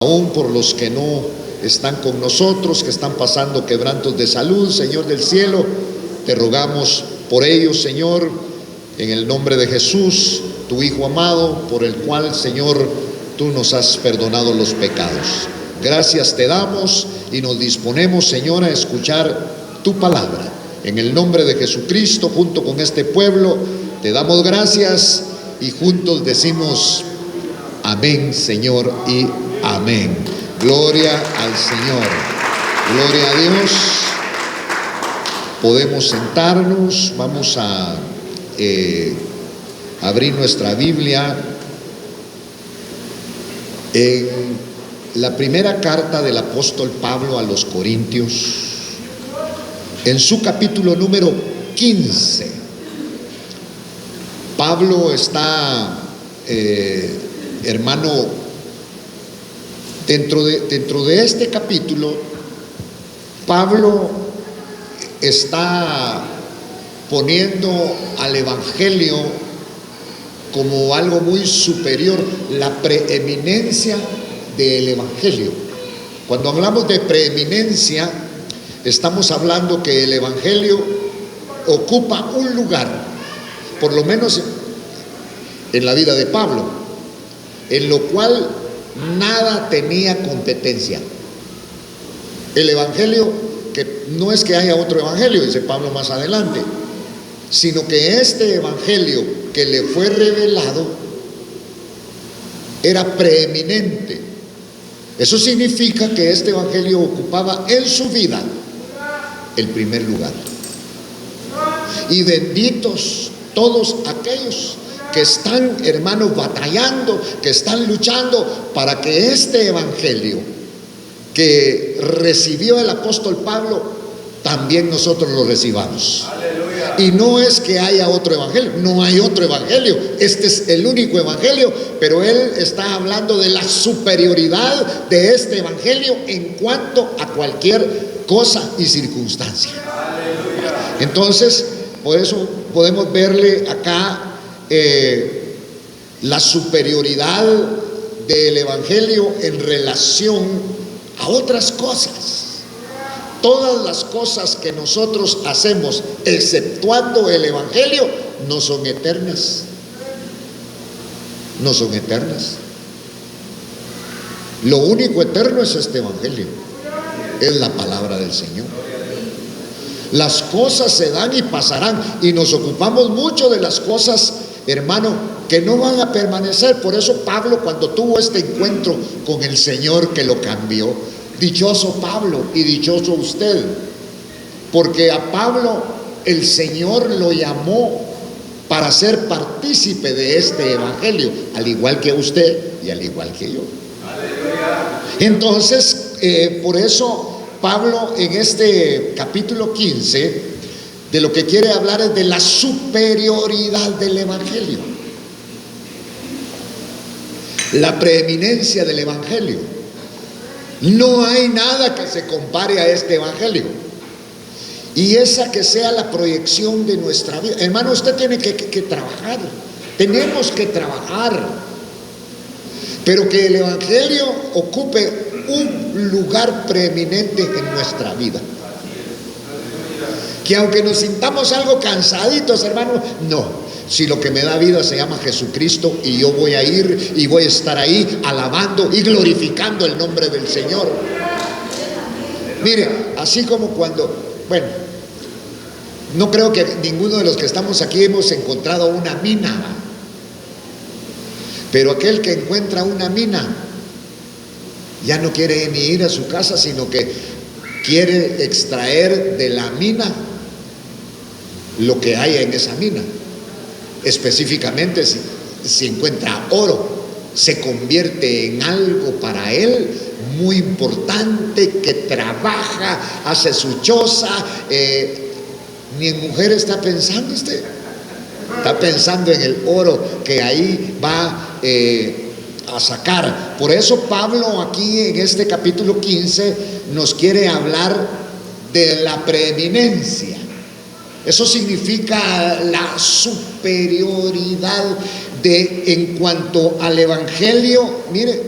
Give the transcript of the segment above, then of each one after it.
Aún por los que no están con nosotros, que están pasando quebrantos de salud, Señor del cielo, te rogamos por ellos, Señor, en el nombre de Jesús, tu Hijo amado, por el cual, Señor, tú nos has perdonado los pecados. Gracias te damos y nos disponemos, Señor, a escuchar tu palabra. En el nombre de Jesucristo, junto con este pueblo, te damos gracias y juntos decimos amén, Señor, y amén. Gloria al Señor. Gloria a Dios. Podemos sentarnos. Vamos a abrir nuestra Biblia en la primera carta del apóstol Pablo a los Corintios, en su capítulo número 15. Pablo está, hermano, dentro de este capítulo, Pablo está poniendo al evangelio como algo muy superior, la preeminencia del evangelio. Cuando hablamos de preeminencia, estamos hablando que el evangelio ocupa un lugar, por lo menos en la vida de Pablo, en lo cual nada tenía competencia. El evangelio, que no es que haya otro evangelio, dice Pablo más adelante, sino que este evangelio que le fue revelado era preeminente. Eso significa que este evangelio ocupaba en su vida el primer lugar. Y benditos todos aquellos que están, hermanos, batallando, que están luchando para que este evangelio que recibió el apóstol Pablo, también nosotros lo recibamos. Aleluya. Y no es que haya otro evangelio, no hay otro evangelio, este es el único evangelio, pero él está hablando de la superioridad de este evangelio en cuanto a cualquier cosa y circunstancia. Aleluya. Entonces, por eso podemos verle acá la superioridad del evangelio en relación a otras cosas. Todas las cosas que nosotros hacemos, exceptuando el evangelio, no son eternas. No son eternas. Lo único eterno es este evangelio, es la palabra del Señor. Las cosas se dan y pasarán, y nos ocupamos mucho de las cosas, hermano, que no van a permanecer. Por eso Pablo, cuando tuvo este encuentro con el Señor que lo cambió, dichoso Pablo y dichoso usted, porque a Pablo el Señor lo llamó para ser partícipe de este evangelio, al igual que usted y al igual que yo. Entonces, por eso Pablo en este capítulo 15 de lo que quiere hablar es de la superioridad del evangelio, la preeminencia del evangelio. No hay nada que se compare a este evangelio, y esa que sea la proyección de nuestra vida. Hermano, usted tiene que trabajar, tenemos que trabajar, pero que el evangelio ocupe un lugar preeminente en nuestra vida. Que aunque nos sintamos algo cansaditos, hermano, no. Si lo que me da vida se llama Jesucristo, y yo voy a ir y voy a estar ahí alabando y glorificando el nombre del Señor. Mire, así como cuando, bueno, no creo que ninguno de los que estamos aquí hemos encontrado una mina, pero aquel que encuentra una mina ya no quiere ni ir a su casa, sino que quiere extraer de la mina lo que haya en esa mina. Específicamente, si encuentra oro, se convierte en algo para él muy importante, que trabaja, hace su choza. Ni en mujer está pensando usted, está pensando en el oro que ahí va a sacar. Por eso Pablo aquí en este capítulo 15 nos quiere hablar de la preeminencia. Eso significa la superioridad en cuanto al evangelio. Mire,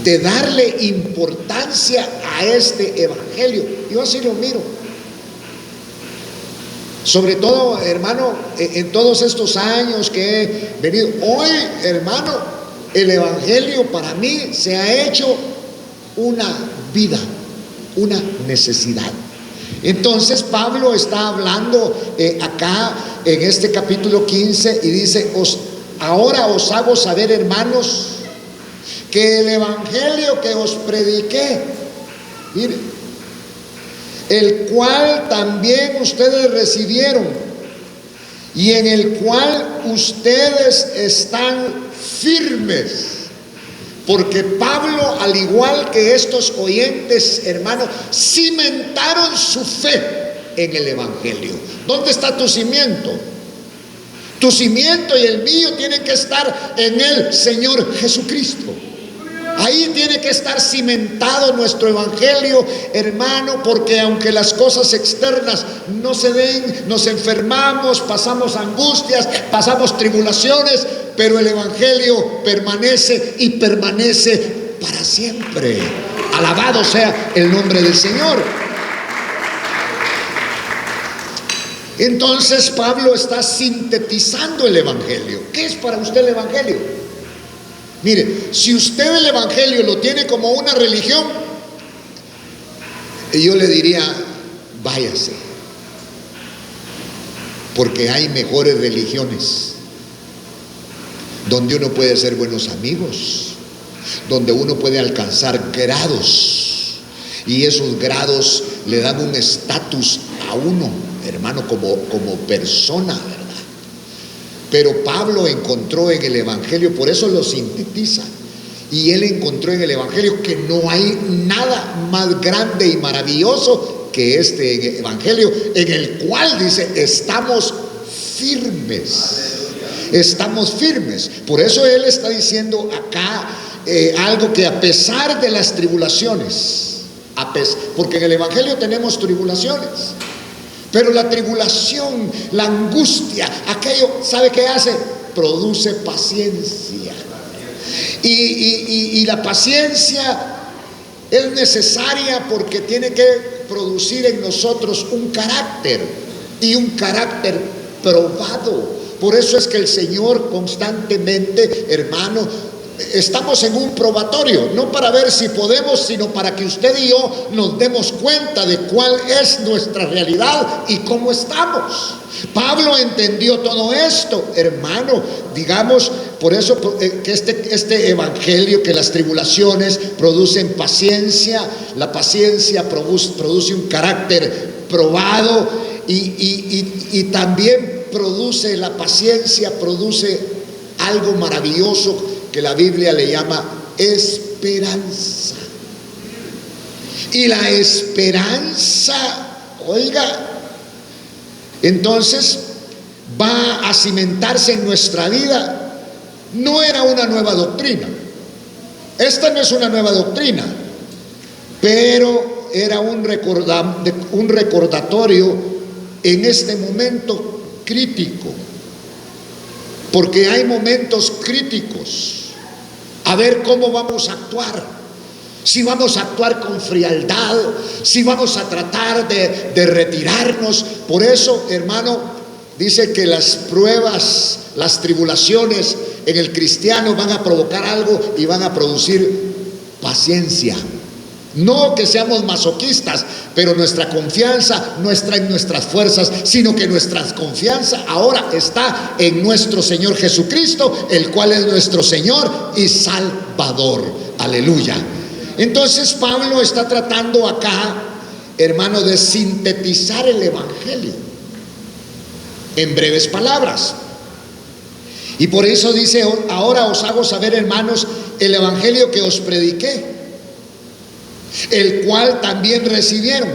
de darle importancia a este evangelio. Yo así lo miro. Sobre todo, hermano, en todos estos años que he venido, hoy, hermano, el evangelio para mí se ha hecho una vida, una necesidad. Entonces Pablo está hablando acá en este capítulo 15 y dice: ahora os hago saber, hermanos, que el evangelio que os prediqué, mire, el cual también ustedes recibieron y en el cual ustedes están firmes. Porque Pablo, al igual que estos oyentes, hermanos, cimentaron su fe en el evangelio. ¿Dónde está tu cimiento? Tu cimiento y el mío tienen que estar en el Señor Jesucristo. Ahí tiene que estar cimentado nuestro evangelio, hermano, porque aunque las cosas externas no se den, nos enfermamos, pasamos angustias, pasamos tribulaciones, pero el evangelio permanece y permanece para siempre. Alabado sea el nombre del Señor. Entonces Pablo está sintetizando el evangelio. ¿Qué es para usted el evangelio? Mire, si usted el evangelio lo tiene como una religión, yo le diría: váyase, porque hay mejores religiones donde uno puede ser buenos amigos, donde uno puede alcanzar grados, y esos grados le dan un estatus a uno, hermano, como persona, ¿verdad? Pero Pablo encontró en el evangelio, por eso lo sintetiza, y él encontró en el evangelio que no hay nada más grande y maravilloso que este evangelio, en el cual dice: estamos firmes. Estamos firmes. Por eso él está diciendo acá algo que a pesar de las tribulaciones, porque en el evangelio tenemos tribulaciones, pero la tribulación, la angustia, aquello, ¿sabe qué hace? Produce paciencia. Y la paciencia es necesaria porque tiene que producir en nosotros un carácter, y un carácter probado. Por eso es que el Señor constantemente, hermano, estamos en un probatorio, no para ver si podemos, sino para que usted y yo nos demos cuenta de cuál es nuestra realidad y cómo estamos. Pablo entendió todo esto, hermano, digamos, por eso que este evangelio, que las tribulaciones producen paciencia, la paciencia produce un carácter probado, y también produce la paciencia, produce algo maravilloso que la Biblia le llama esperanza. Y la esperanza, oiga, entonces va a cimentarse en nuestra vida. No era una nueva doctrina. Esta no es una nueva doctrina, pero era un recordatorio en este momento crítico, porque hay momentos críticos. A ver cómo vamos a actuar, si vamos a actuar con frialdad, si vamos a tratar de retirarnos. Por eso, hermano, dice que las pruebas, las tribulaciones en el cristiano van a provocar algo y van a producir paciencia. No que seamos masoquistas, pero nuestra confianza no está en nuestras fuerzas, sino que nuestra confianza ahora está en nuestro Señor Jesucristo, el cual es nuestro Señor y Salvador. Aleluya. Entonces Pablo está tratando acá, hermano, de sintetizar el evangelio en breves palabras. Y por eso dice: ahora os hago saber, hermanos, el evangelio que os prediqué, el cual también recibieron.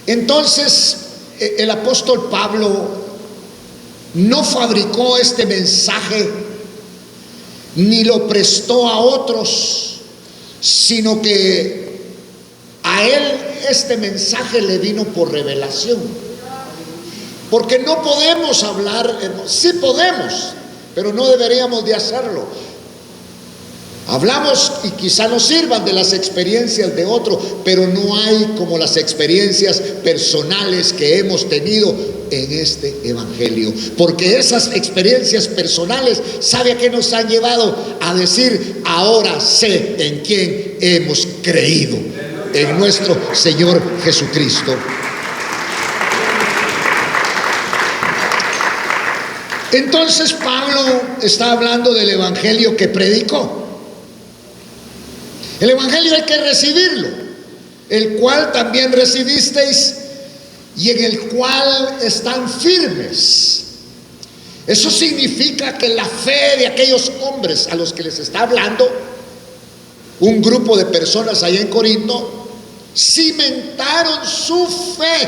Entonces el apóstol Pablo no fabricó este mensaje ni lo prestó a otros, sino que a él este mensaje le vino por revelación. Porque no podemos hablar, sí podemos, pero no deberíamos de hacerlo. Hablamos y quizá nos sirvan de las experiencias de otro, pero no hay como las experiencias personales que hemos tenido en este evangelio. Porque esas experiencias personales, ¿sabe a qué nos han llevado? A decir: ahora sé en quién hemos creído, en nuestro Señor Jesucristo. Entonces Pablo está hablando del evangelio que predicó. El evangelio hay que recibirlo, el cual también recibisteis y en el cual están firmes. Eso significa que la fe de aquellos hombres a los que les está hablando, un grupo de personas allá en Corinto, cimentaron su fe.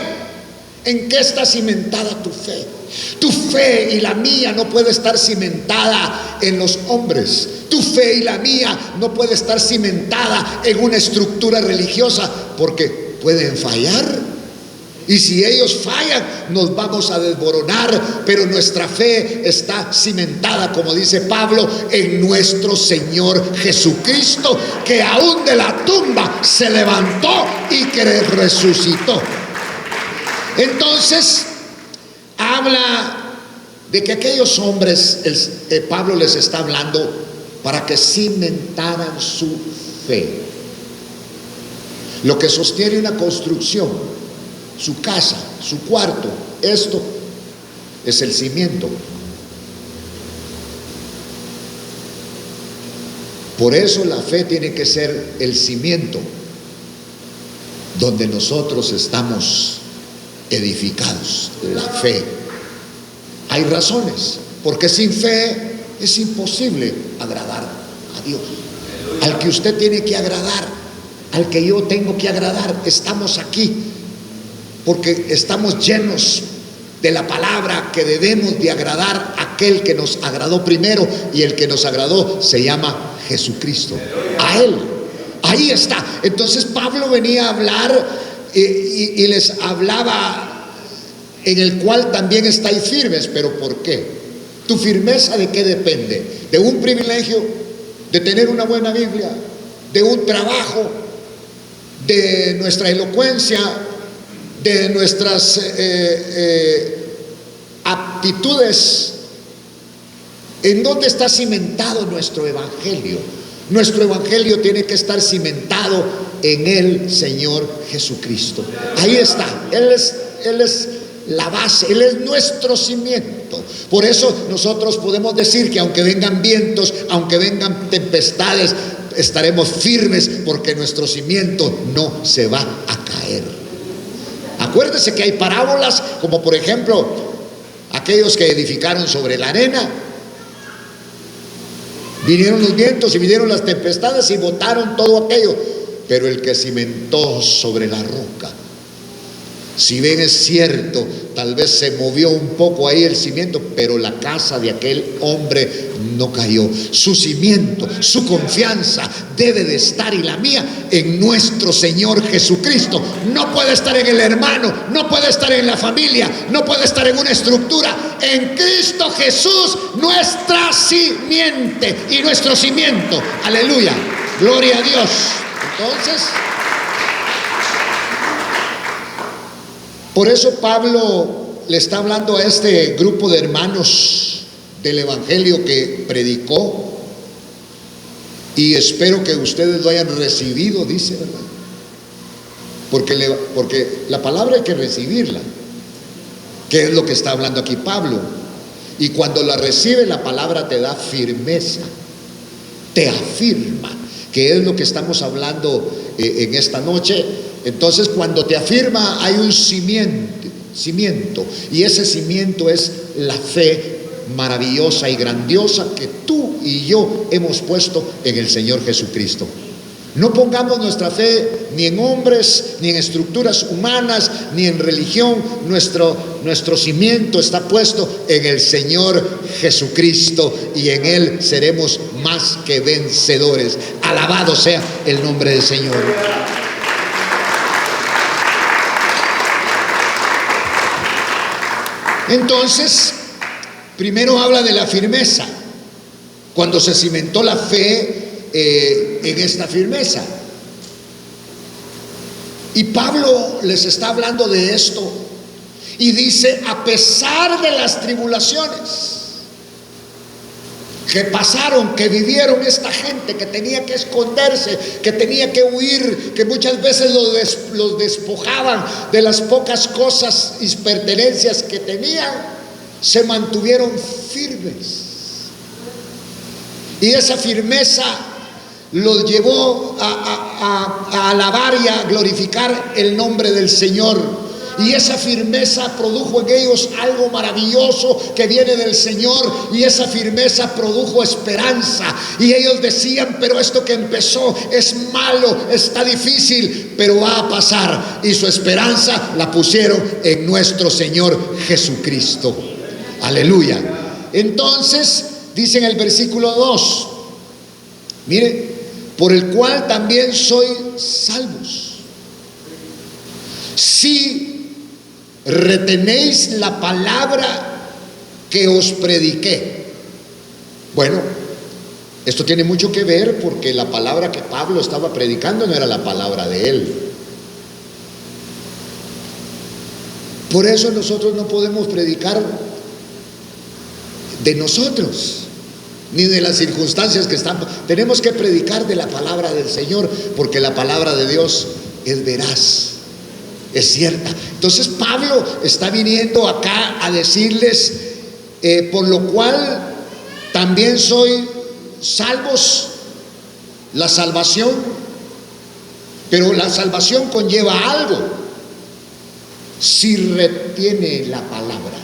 ¿En qué está cimentada tu fe? Tu fe y la mía no puede estar cimentada en los hombres. Tu fe y la mía no puede estar cimentada en una estructura religiosa, porque pueden fallar. Y si ellos fallan, nos vamos a desboronar. Pero nuestra fe está cimentada, como dice Pablo, en nuestro Señor Jesucristo, que aún de la tumba se levantó y que resucitó. Entonces habla de que aquellos hombres, Pablo les está hablando para que cimentaran su fe. Lo que sostiene una construcción, su casa, su cuarto, esto es el cimiento. Por eso la fe tiene que ser el cimiento donde nosotros estamos edificados. La fe. Hay razones, porque sin fe es imposible agradar a Dios. Al que usted tiene que agradar, al que yo tengo que agradar, estamos aquí porque estamos llenos de la palabra que debemos de agradar a aquel que nos agradó primero, y el que nos agradó se llama Jesucristo. A Él, ahí está. Entonces Pablo venía a hablar y les hablaba: en el cual también estáis firmes. ¿Pero por qué? ¿Tu firmeza de qué depende? ¿De un privilegio? ¿De tener una buena Biblia? ¿De un trabajo? ¿De nuestra elocuencia? ¿De nuestras aptitudes? ¿En dónde está cimentado nuestro evangelio? Nuestro evangelio tiene que estar cimentado en el Señor Jesucristo. Ahí está. Él es la base, Él es nuestro cimiento. Por eso nosotros podemos decir que aunque vengan vientos, aunque vengan tempestades, estaremos firmes, porque nuestro cimiento no se va a caer. Acuérdese que hay parábolas, como por ejemplo aquellos que edificaron sobre la arena. Vinieron los vientos y vinieron las tempestades y botaron todo aquello, pero el que cimentó sobre la roca, si bien es cierto, tal vez se movió un poco ahí el cimiento, pero la casa de aquel hombre no cayó. Su cimiento, su confianza debe de estar, y la mía, en nuestro Señor Jesucristo. No puede estar en el hermano, no puede estar en la familia, no puede estar en una estructura. En Cristo Jesús, nuestra simiente y nuestro cimiento. Aleluya, gloria a Dios. Entonces, por eso Pablo le está hablando a este grupo de hermanos del evangelio que predicó, y espero que ustedes lo hayan recibido, dice, ¿verdad? Porque la palabra hay que recibirla, que es lo que está hablando aquí Pablo. Y cuando la recibe, la palabra te da firmeza, te afirma, que es lo que estamos hablando en esta noche. Entonces, cuando te afirma, hay un cimiento, y ese cimiento es la fe maravillosa y grandiosa que tú y yo hemos puesto en el Señor Jesucristo. No pongamos nuestra fe ni en hombres, ni en estructuras humanas, ni en religión. Nuestro cimiento está puesto en el Señor Jesucristo, y en Él seremos más que vencedores. Alabado sea el nombre del Señor. Entonces, primero habla de la firmeza. Cuando se cimentó la fe, en esta firmeza. Y Pablo les está hablando de esto y dice: a pesar de las tribulaciones que pasaron, que vivieron esta gente, que tenía que esconderse, que tenía que huir, que muchas veces los despojaban de las pocas cosas y pertenencias que tenían, se mantuvieron firmes. Y esa firmeza los llevó a alabar y a glorificar el nombre del Señor. Y esa firmeza produjo en ellos algo maravilloso que viene del Señor. Y esa firmeza produjo esperanza. Y ellos decían: pero esto que empezó es malo, está difícil, pero va a pasar. Y su esperanza la pusieron en nuestro Señor Jesucristo. Aleluya. Entonces dice en el versículo 2, mire: por el cual también soy salvos, si retenéis la palabra que os prediqué. Bueno, esto tiene mucho que ver, porque la palabra que Pablo estaba predicando no era la palabra de él. Por eso nosotros no podemos predicar de nosotros, ni de las circunstancias que estamos. Tenemos que predicar de la palabra del Señor, porque la palabra de Dios es veraz, es cierta. Entonces Pablo está viniendo acá a decirles: por lo cual también soy salvos. La salvación, pero la salvación conlleva algo: si retiene la palabra.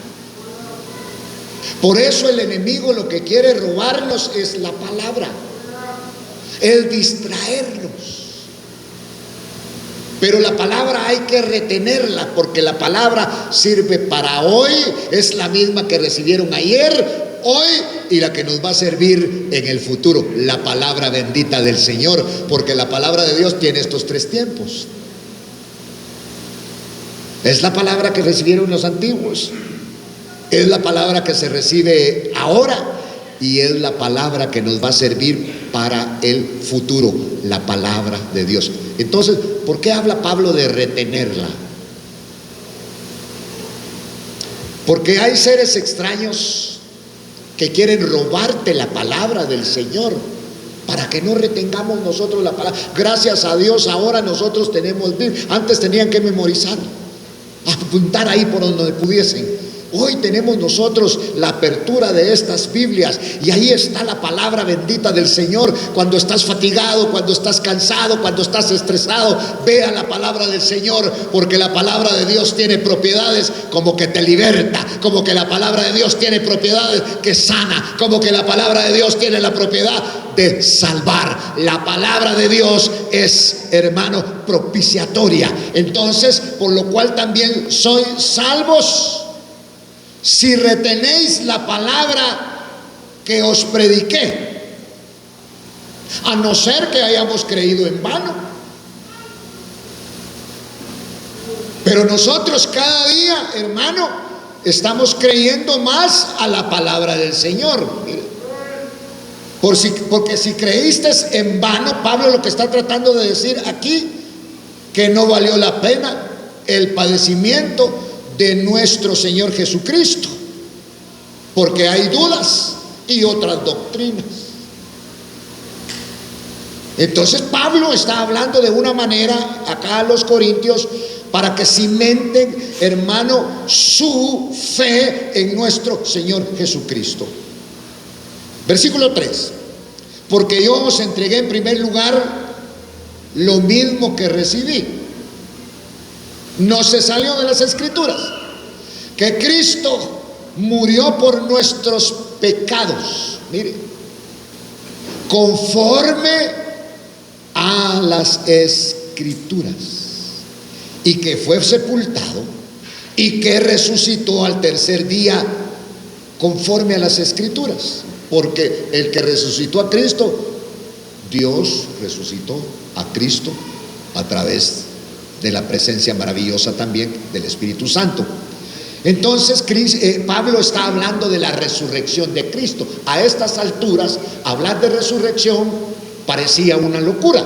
Por eso el enemigo lo que quiere robarnos es la palabra, es distraernos. Pero la palabra hay que retenerla, porque la palabra sirve para hoy, es la misma que recibieron ayer, hoy y la que nos va a servir en el futuro. La palabra bendita del Señor, porque la palabra de Dios tiene estos 3 tiempos. Es la palabra que recibieron los antiguos, es la palabra que se recibe ahora, y es la palabra que nos va a servir para el futuro, la palabra de Dios. Entonces, ¿por qué habla Pablo de retenerla? Porque hay seres extraños que quieren robarte la palabra del Señor, para que no retengamos nosotros la palabra. Gracias a Dios ahora nosotros tenemos Biblia. Antes tenían que memorizar, apuntar ahí por donde pudiesen. Hoy tenemos nosotros la apertura de estas Biblias, y ahí está la palabra bendita del Señor. Cuando estás fatigado, cuando estás cansado, cuando estás estresado, vea la palabra del Señor, porque la palabra de Dios tiene propiedades como que te liberta, como que la palabra de Dios tiene propiedades que sana, como que la palabra de Dios tiene la propiedad de salvar. La palabra de Dios es, hermano, propiciatoria. Entonces, por lo cual también sois salvos, si retenéis la palabra que os prediqué, a no ser que hayamos creído en vano. Pero nosotros cada día, hermano, estamos creyendo más a la palabra del Señor. Porque si creíste en vano, Pablo lo que está tratando de decir aquí, que no valió la pena el padecimiento de nuestro Señor Jesucristo, porque hay dudas y otras doctrinas. Entonces Pablo está hablando de una manera acá a los corintios, para que cimenten, hermano, su fe en nuestro Señor Jesucristo. Versículo 3: porque yo os entregué en primer lugar lo mismo que recibí. No se salió de las Escrituras, que Cristo murió por nuestros pecados, mire, conforme a las Escrituras, y que fue sepultado y que resucitó al tercer día conforme a las Escrituras. Porque el que resucitó a Cristo, Dios resucitó a Cristo a través de la presencia maravillosa también del Espíritu Santo. Entonces Pablo está hablando de la resurrección de Cristo. A estas alturas, hablar de resurrección parecía una locura.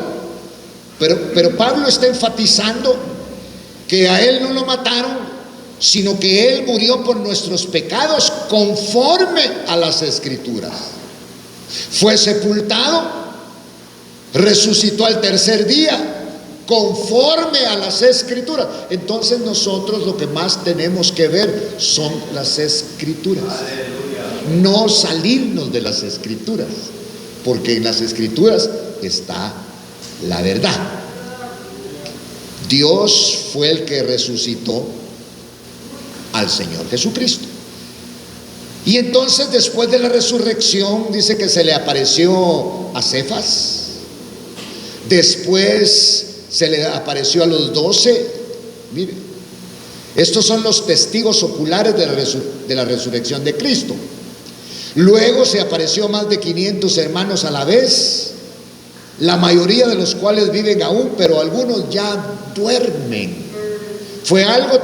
Pero Pablo está enfatizando que a él no lo mataron, sino que él murió por nuestros pecados conforme a las Escrituras. Fue sepultado, resucitó al tercer día conforme a las Escrituras. Entonces nosotros lo que más tenemos que ver son las Escrituras. No salirnos de las Escrituras, porque en las Escrituras está la verdad. Dios fue el que resucitó al Señor Jesucristo. Y entonces, después de la resurrección, dice que se le apareció a Cefas. Después se le apareció a los 12. Mire, estos son los testigos oculares de la resurrección de Cristo. Luego se apareció a más de 500 hermanos a la vez, la mayoría de los cuales viven aún, pero algunos ya duermen. Fue algo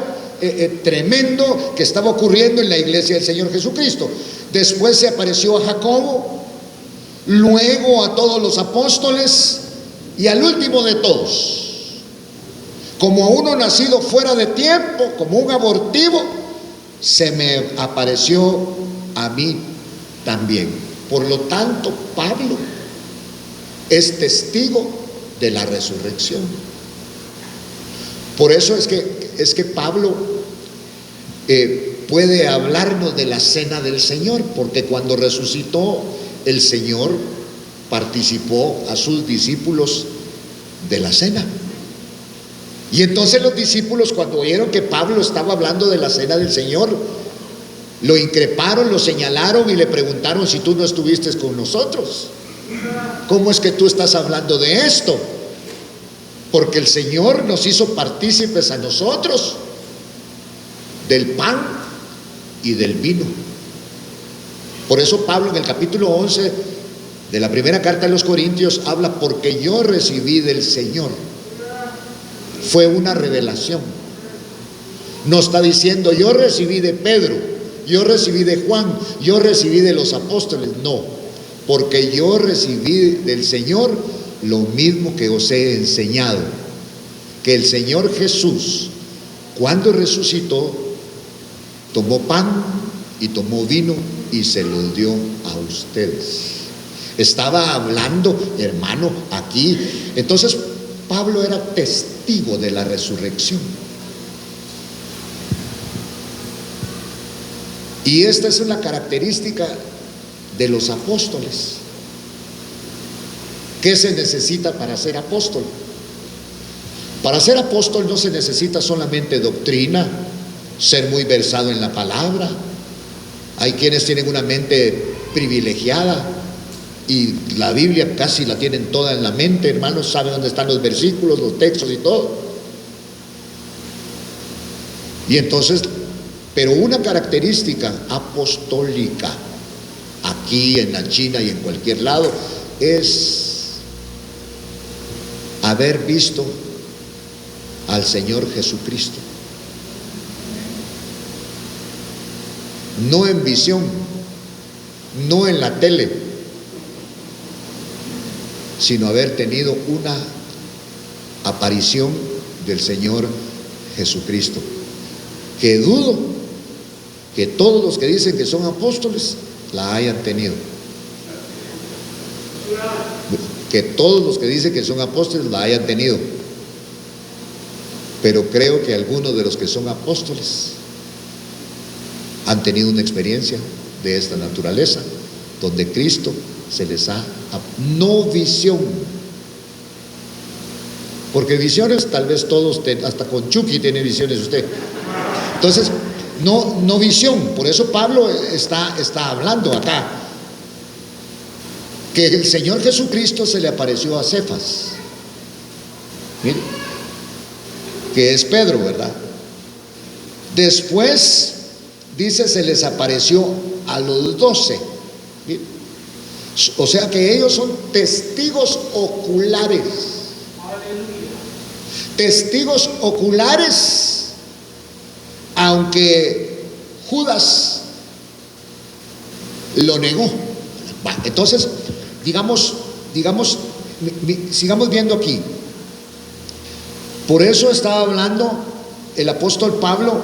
tremendo que estaba ocurriendo en la iglesia del Señor Jesucristo. Después se apareció a Jacobo, luego a todos los apóstoles y al último de todos, como a uno nacido fuera de tiempo, como un abortivo, se me apareció a mí también. Por lo tanto, Pablo es testigo de la resurrección. Por eso es que Pablo puede hablarnos de la cena del Señor, porque cuando resucitó el Señor participó a sus discípulos de la cena. Y entonces los discípulos, cuando oyeron que Pablo estaba hablando de la cena del Señor, lo increparon, lo señalaron y le preguntaron: si tú no estuviste con nosotros, ¿cómo es que tú estás hablando de esto? Porque el Señor nos hizo partícipes a nosotros del pan y del vino. Por eso Pablo en el capítulo 11 de la primera carta de los Corintios habla: porque yo recibí del Señor. Fue una revelación. No está diciendo: yo recibí de Pedro, yo recibí de Juan, yo recibí de los apóstoles. No, porque yo recibí del Señor lo mismo que os he enseñado, que el Señor Jesús, cuando resucitó, tomó pan y tomó vino y se los dio a ustedes. Estaba hablando, hermano, aquí. Entonces Pablo era testigo de la resurrección. Y esta es una característica de los apóstoles. ¿Qué se necesita para ser apóstol? Para ser apóstol no se necesita solamente doctrina, ser muy versado en la palabra. Hay quienes tienen una mente privilegiada y la Biblia casi la tienen toda en la mente, hermanos, saben dónde están los versículos, los textos y todo. Y entonces, pero una característica apostólica aquí en la China y en cualquier lado es haber visto al Señor Jesucristo. No en visión, no en la tele, sino haber tenido una aparición del Señor Jesucristo, que dudo que todos los que dicen que son apóstoles la hayan tenido. Que todos los que dicen que son apóstoles la hayan tenido. Pero creo que algunos de los que son apóstoles han tenido una experiencia de esta naturaleza, donde Cristo se les ha, no visión, porque visiones tal vez todos, hasta con Chucky tiene visiones usted. Entonces, no visión. Por eso Pablo está hablando acá que el Señor Jesucristo se le apareció a Cefas. Mire, que es Pedro, ¿verdad? Después dice: se les apareció a los 12. Mire, o sea que ellos son testigos oculares. Testigos oculares, aunque Judas lo negó. Entonces, digamos Sigamos viendo aquí. Por eso estaba hablando el apóstol Pablo,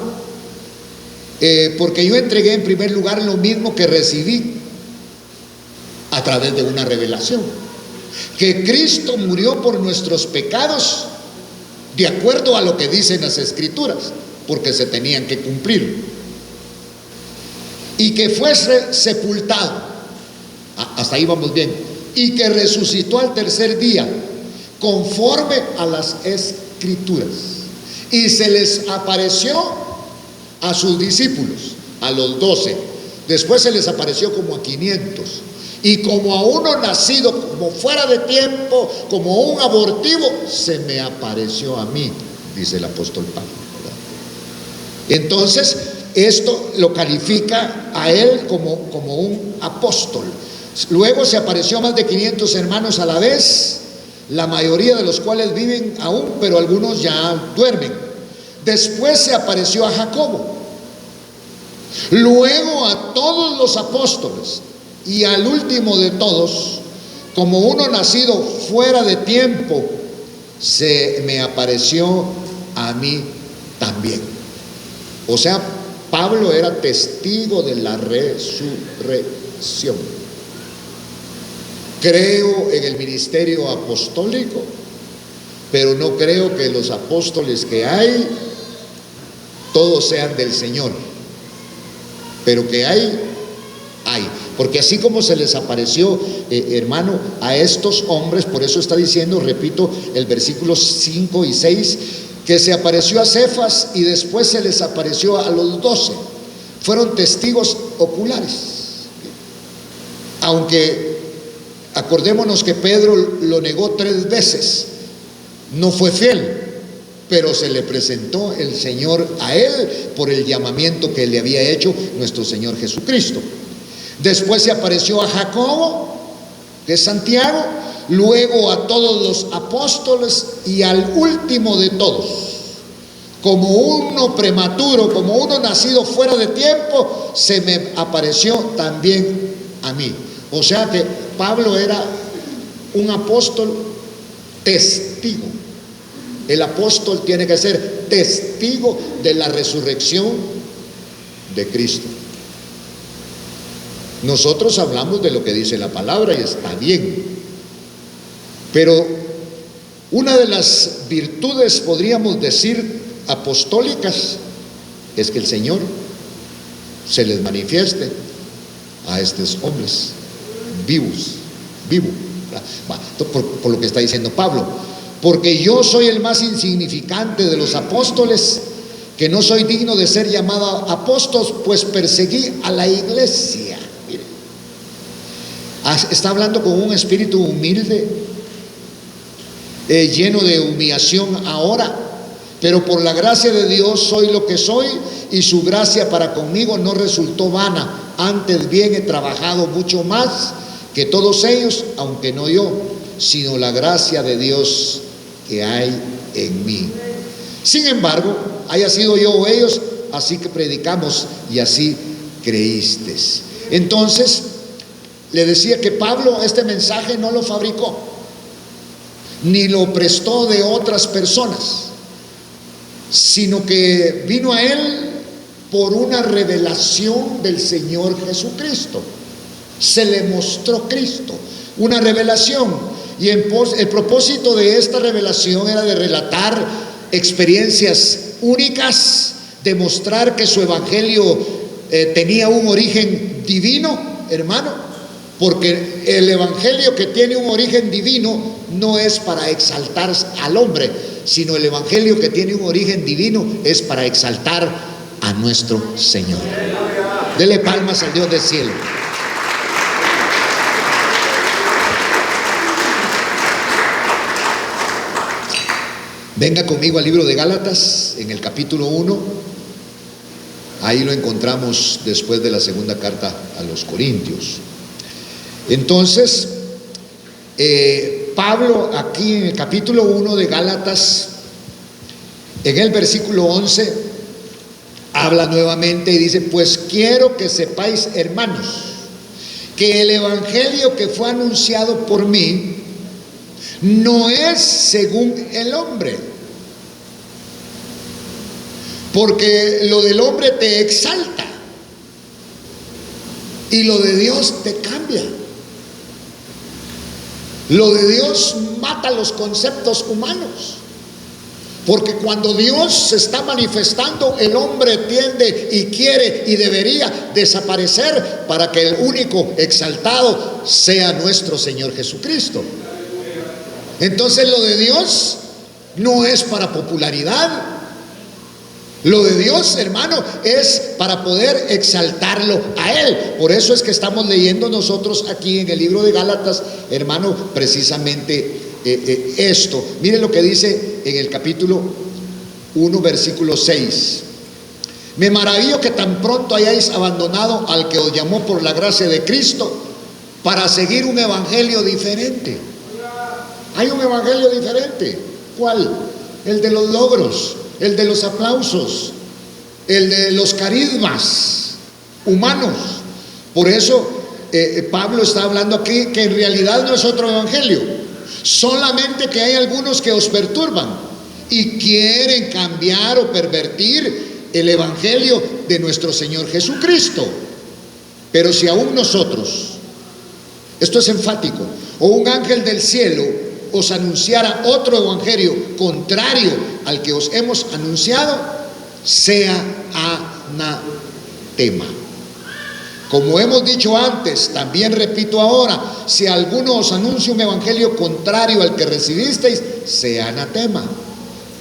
porque yo entregué en primer lugar lo mismo que recibí a través de una revelación, que Cristo murió por nuestros pecados de acuerdo a lo que dicen las Escrituras, porque se tenían que cumplir, y que fue sepultado, hasta ahí vamos bien, y que resucitó al tercer día conforme a las Escrituras, y se les apareció a sus discípulos, a los 12, después se les apareció como a 500, y como a uno nacido como fuera de tiempo, como un abortivo, se me apareció a mí, dice el apóstol Pablo. Entonces esto lo califica a él como un apóstol. Luego se apareció a más de 500 hermanos a la vez, la mayoría de los cuales viven aún, pero algunos ya duermen. Después se apareció a Jacobo, luego a todos los apóstoles, y al último de todos, como uno nacido fuera de tiempo, se me apareció a mí también. O sea, Pablo era testigo de la resurrección. Creo en el ministerio apostólico, pero no creo que los apóstoles que hay todos sean del Señor, pero que hay. Porque así como se les apareció, hermano, a estos hombres, por eso está diciendo, repito, el versículo 5 y 6, que se apareció a Cefas y después se les apareció a los 12. Fueron testigos oculares. Aunque acordémonos que Pedro lo negó 3 veces, no fue fiel, pero se le presentó el Señor a él por el llamamiento que le había hecho nuestro Señor Jesucristo. Después se apareció a Jacobo, que es Santiago, luego a todos los apóstoles y al último de todos, como uno prematuro, como uno nacido fuera de tiempo, se me apareció también a mí. O sea que Pablo era un apóstol testigo. El apóstol tiene que ser testigo de la resurrección de Cristo. Nosotros hablamos de lo que dice la palabra y está bien, pero una de las virtudes, podríamos decir, apostólicas, es que el Señor se les manifieste a estos hombres vivos, por lo que está diciendo Pablo, porque yo soy el más insignificante de los apóstoles, que no soy digno de ser llamado apóstol, pues perseguí a la iglesia. Está hablando con un espíritu humilde, lleno de humillación ahora, pero por la gracia de Dios soy lo que soy, y su gracia para conmigo no resultó vana, antes bien he trabajado mucho más que todos ellos, aunque no yo, sino la gracia de Dios que hay en mí. Sin embargo, haya sido yo o ellos, así que predicamos y así creísteis. Entonces, le decía que Pablo este mensaje no lo fabricó, ni lo prestó de otras personas, sino que vino a él por una revelación del Señor Jesucristo. Se le mostró Cristo, una revelación, y el propósito de esta revelación era de relatar experiencias únicas, demostrar que su evangelio tenía un origen divino, hermano. Porque el evangelio que tiene un origen divino no es para exaltar al hombre, sino el evangelio que tiene un origen divino es para exaltar a nuestro Señor. Dele palmas al Dios del cielo. Venga conmigo al libro de Gálatas, en el capítulo 1. Ahí lo encontramos después de la segunda carta a los Corintios. Entonces, Pablo aquí en el capítulo 1 de Gálatas, en el versículo 11, habla nuevamente y dice: pues quiero que sepáis, hermanos, que el evangelio que fue anunciado por mí no es según el hombre, porque lo del hombre te exalta y lo de Dios te cambia. Lo de Dios mata los conceptos humanos, porque cuando Dios se está manifestando, el hombre tiende y quiere y debería desaparecer para que el único exaltado sea nuestro Señor Jesucristo. Entonces lo de Dios no es para popularidad. Lo de Dios, hermano, es para poder exaltarlo a Él. Por eso es que estamos leyendo nosotros aquí en el libro de Gálatas, hermano, precisamente esto. Mire lo que dice en el capítulo 1, versículo 6. Me maravillo que tan pronto hayáis abandonado al que os llamó por la gracia de Cristo para seguir un evangelio diferente. Hay un evangelio diferente. ¿Cuál? El de los logros, el de los aplausos, el de los carismas humanos. Por eso Pablo está hablando aquí que en realidad no es otro evangelio, solamente que hay algunos que os perturban y quieren cambiar o pervertir el evangelio de nuestro Señor Jesucristo. Pero si aún nosotros, esto es enfático, o un ángel del cielo os anunciara otro evangelio contrario al que os hemos anunciado, sea anatema. Como hemos dicho antes, también repito ahora, si alguno os anuncia un evangelio contrario al que recibisteis, sea anatema.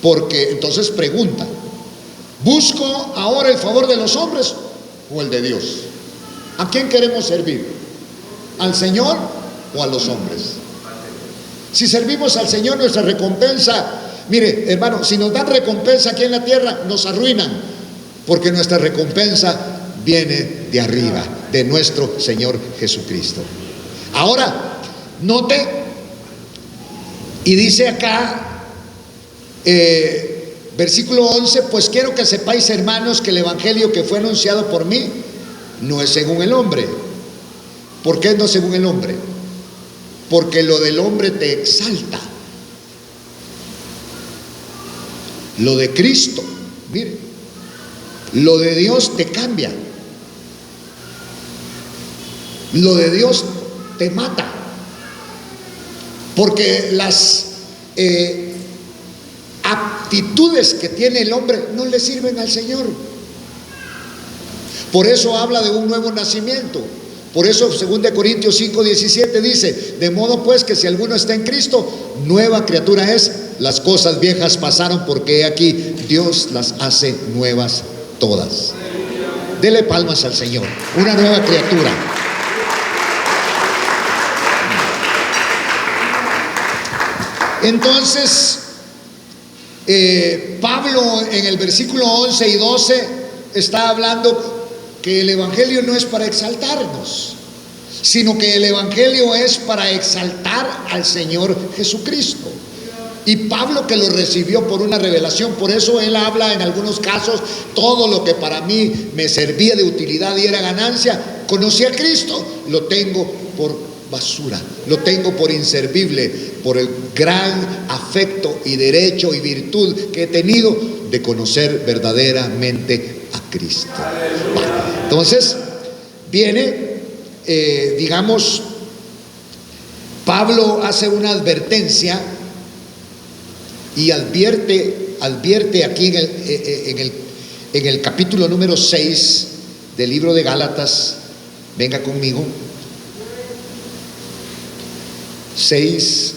Porque entonces pregunta, ¿busco ahora el favor de los hombres o el de Dios? ¿A quién queremos servir? ¿Al Señor o a los hombres? Si servimos al Señor, nuestra recompensa, mire hermano, si nos dan recompensa aquí en la tierra, nos arruinan, porque nuestra recompensa viene de arriba, de nuestro Señor Jesucristo. Ahora, note, y dice acá, versículo 11, pues quiero que sepáis, hermanos, que el evangelio que fue anunciado por mí no es según el hombre. ¿Por qué no según el hombre? Porque lo del hombre te exalta. Lo de Cristo, mire, lo de Dios te cambia. Lo de Dios te mata. Porque las aptitudes que tiene el hombre no le sirven al Señor. Por eso habla de un nuevo nacimiento. Por eso 2 Corintios 5:17 dice, de modo pues que si alguno está en Cristo, nueva criatura es, las cosas viejas pasaron, porque aquí Dios las hace nuevas todas. Dele palmas al Señor, una nueva criatura. Entonces, Pablo en el versículo 11 y 12 está hablando que el evangelio no es para exaltarnos, sino que el evangelio es para exaltar al Señor Jesucristo. Y Pablo, que lo recibió por una revelación, por eso él habla en algunos casos, todo lo que para mí me servía de utilidad y era ganancia, conocí a Cristo, lo tengo por basura, lo tengo por inservible, por el gran afecto y derecho y virtud que he tenido de conocer verdaderamente a Cristo. Entonces viene, digamos, Pablo hace una advertencia y advierte aquí en el capítulo número 6 del libro de Gálatas. Venga conmigo. 6,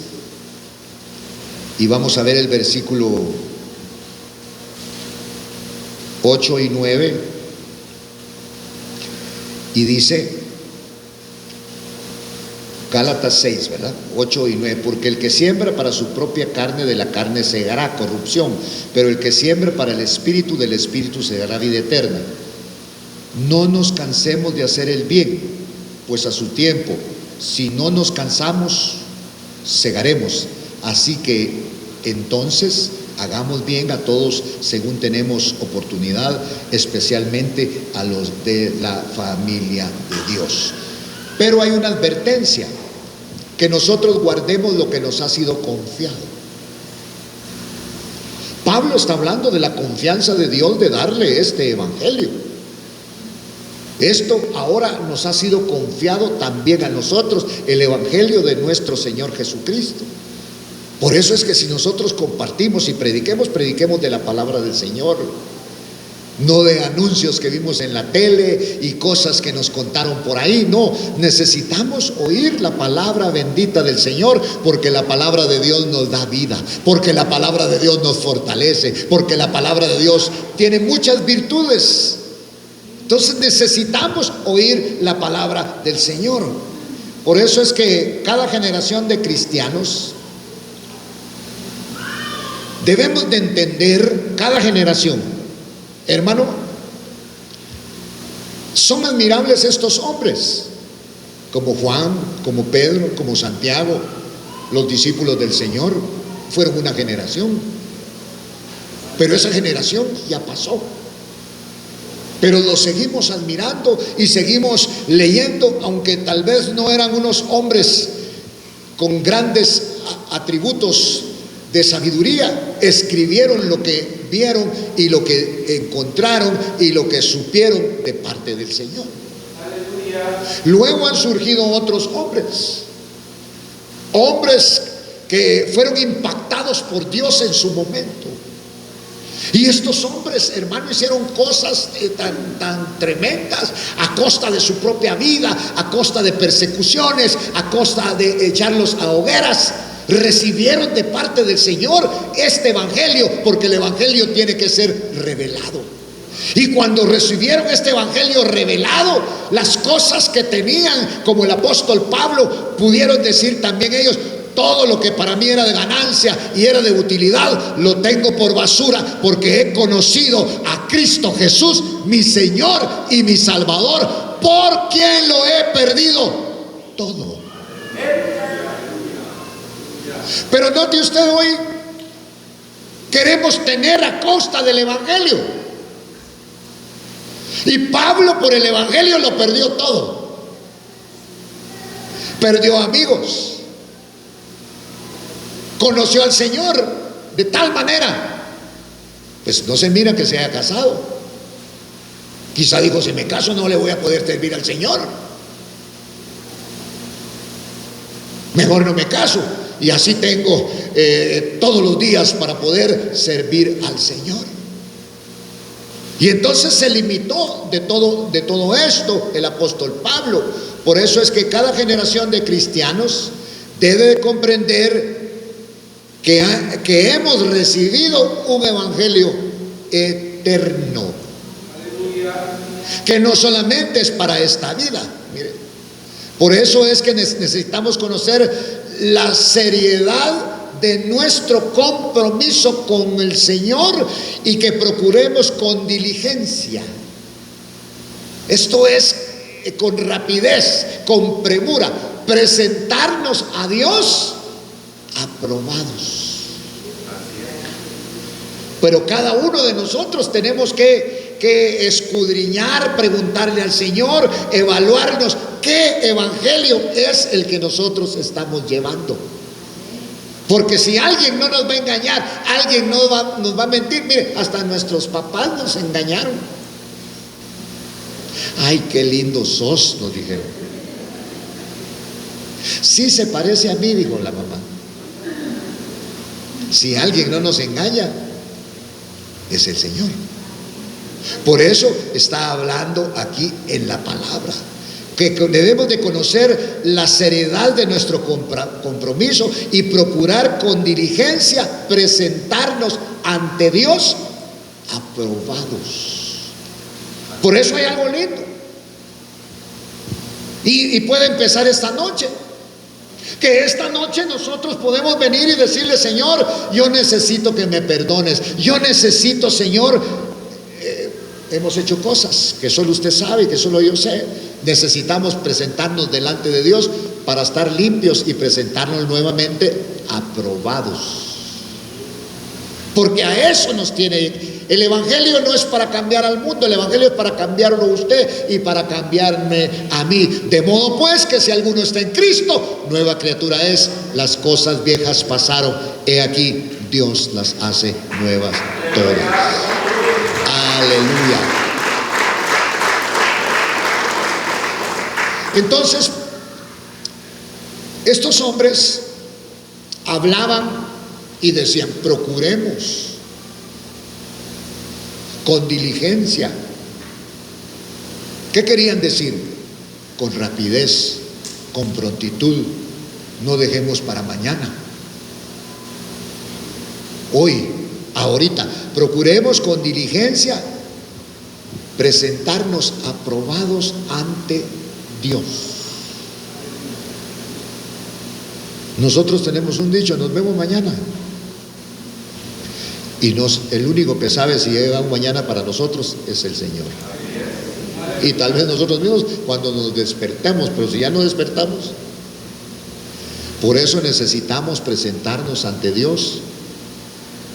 y vamos a ver el versículo 8 y 9, y dice, Gálatas 6, ¿verdad? 8 y 9, porque el que siembra para su propia carne, de la carne segará corrupción, pero el que siembra para el Espíritu, del Espíritu segará vida eterna. No nos cansemos de hacer el bien, pues a su tiempo, si no nos cansamos, segaremos. Así que entonces hagamos bien a todos según tenemos oportunidad, especialmente a los de la familia de Dios. Pero hay una advertencia. que nosotros guardemos lo que nos ha sido confiado. Pablo está hablando de la confianza de Dios de darle este evangelio. Esto ahora nos ha sido confiado también a nosotros, el evangelio de nuestro Señor Jesucristo. Por eso es que si nosotros compartimos y prediquemos de la palabra del Señor, no de anuncios que vimos en la tele y cosas que nos contaron por ahí. No, necesitamos oír la palabra bendita del Señor, porque la palabra de Dios nos da vida, porque la palabra de Dios nos fortalece, porque la palabra de Dios tiene muchas virtudes. Entonces necesitamos oír la palabra del Señor. Por eso es que cada generación de cristianos debemos de entender, cada generación, hermano, son admirables estos hombres, como Juan, como Pedro, como Santiago, los discípulos del Señor, fueron una generación, pero esa generación ya pasó. Pero los seguimos admirando y seguimos leyendo, aunque tal vez no eran unos hombres con grandes atributos de sabiduría, escribieron lo que vieron y lo que encontraron y lo que supieron de parte del Señor. Aleluya. Luego han surgido otros hombres que fueron impactados por Dios en su momento. Y estos hombres, hermano, hicieron cosas tan tremendas a costa de su propia vida, a costa de persecuciones, a costa de echarlos a hogueras. Recibieron de parte del Señor este evangelio, porque el evangelio tiene que ser revelado. Y cuando recibieron este evangelio revelado, las cosas que tenían, como el apóstol Pablo, pudieron decir también ellos: todo lo que para mí era de ganancia y era de utilidad, lo tengo por basura, porque he conocido a Cristo Jesús, mi Señor y mi Salvador, por quien lo he perdido todo. Pero note usted, hoy queremos tener a costa del evangelio, y Pablo por el evangelio lo perdió todo. Perdió amigos, conoció al Señor de tal manera, pues no se mira que se haya casado. Quizá dijo: si me caso no le voy a poder servir al Señor, mejor no me caso, y así tengo todos los días para poder servir al Señor. Y entonces se limitó de todo esto el apóstol Pablo. Por eso es que cada generación de cristianos debe de comprender que hemos recibido un evangelio eterno, que no solamente es para esta vida. Mire, por eso es que necesitamos conocer la seriedad de nuestro compromiso con el Señor, y que procuremos con diligencia. Esto es con rapidez, con premura, presentarnos a Dios aprobados. Pero cada uno de nosotros tenemos que escudriñar, preguntarle al Señor, evaluarnos qué evangelio es el que nosotros estamos llevando. Porque si alguien no nos va a engañar, alguien nos va a mentir. Mire, hasta nuestros papás nos engañaron. Ay, qué lindo sos, nos dijeron. Sí se parece a mí, dijo la mamá. Si alguien no nos engaña, es el Señor. Por eso está hablando aquí en la palabra, que debemos de conocer la seriedad de nuestro compromiso y procurar con diligencia presentarnos ante Dios aprobados. Por eso hay algo lindo, y puede empezar esta noche. Que esta noche nosotros podemos venir y decirle: Señor, yo necesito que me perdones. Yo necesito, Señor, hemos hecho cosas que solo usted sabe y que solo yo sé. Necesitamos presentarnos delante de Dios para estar limpios y presentarnos nuevamente aprobados. Porque a eso nos tiene El evangelio no es para cambiar al mundo, el evangelio es para cambiarlo a usted y para cambiarme a mí. De modo pues que si alguno está en Cristo, nueva criatura es, las cosas viejas pasaron, he aquí Dios las hace nuevas todas. Aleluya. Entonces, estos hombres hablaban y decían: procuremos con diligencia. ¿Qué querían decir? Con rapidez, con prontitud, no dejemos para mañana. Hoy, ahorita, procuremos con diligencia presentarnos aprobados ante Dios. Nosotros tenemos un dicho: nos vemos mañana. Y el único que sabe si llega un mañana para nosotros es el Señor. Y tal vez nosotros mismos cuando nos despertemos, pero si ya no despertamos. Por eso necesitamos presentarnos ante Dios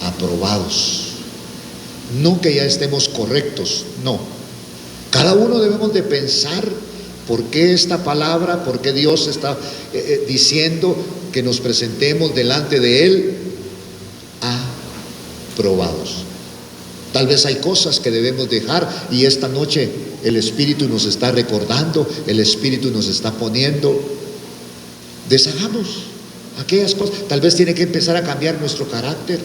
aprobados. No que ya estemos correctos, no. Cada uno debemos de pensar por qué esta palabra, por qué Dios está diciendo que nos presentemos delante de Él aprobados. Tal vez hay cosas que debemos dejar y esta noche el Espíritu nos está recordando, el Espíritu nos está poniendo. Deshagamos aquellas cosas. Tal vez tiene que empezar a cambiar nuestro carácter,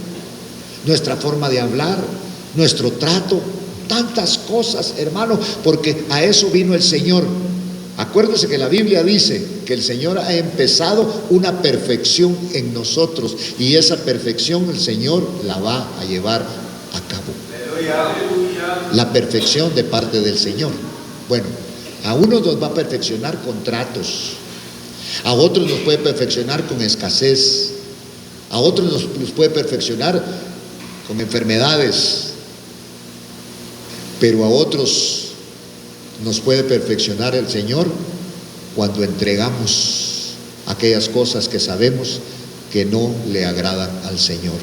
nuestra forma de hablar, nuestro trato, tantas cosas, hermano, porque a eso vino el Señor. Acuérdese que la Biblia dice que el Señor ha empezado una perfección en nosotros y esa perfección el Señor la va a llevar a cabo. La perfección de parte del Señor. Bueno, a unos nos va a perfeccionar con tratos, a otros nos puede perfeccionar con escasez, a otros nos puede perfeccionar con enfermedades, pero a otros nos puede perfeccionar el Señor cuando entregamos aquellas cosas que sabemos que no le agradan al Señor.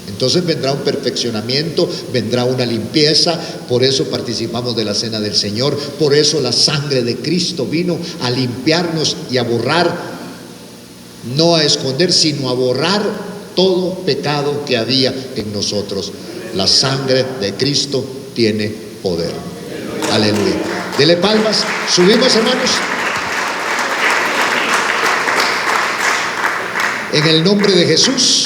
Entonces vendrá un perfeccionamiento, vendrá una limpieza. Por eso participamos de la cena del Señor. Por eso la sangre de Cristo vino a limpiarnos y a borrar, no a esconder, sino a borrar todo pecado que había en nosotros. La sangre de Cristo tiene poder. Aleluya. Dele palmas. Subimos, hermanos. En el nombre de Jesús.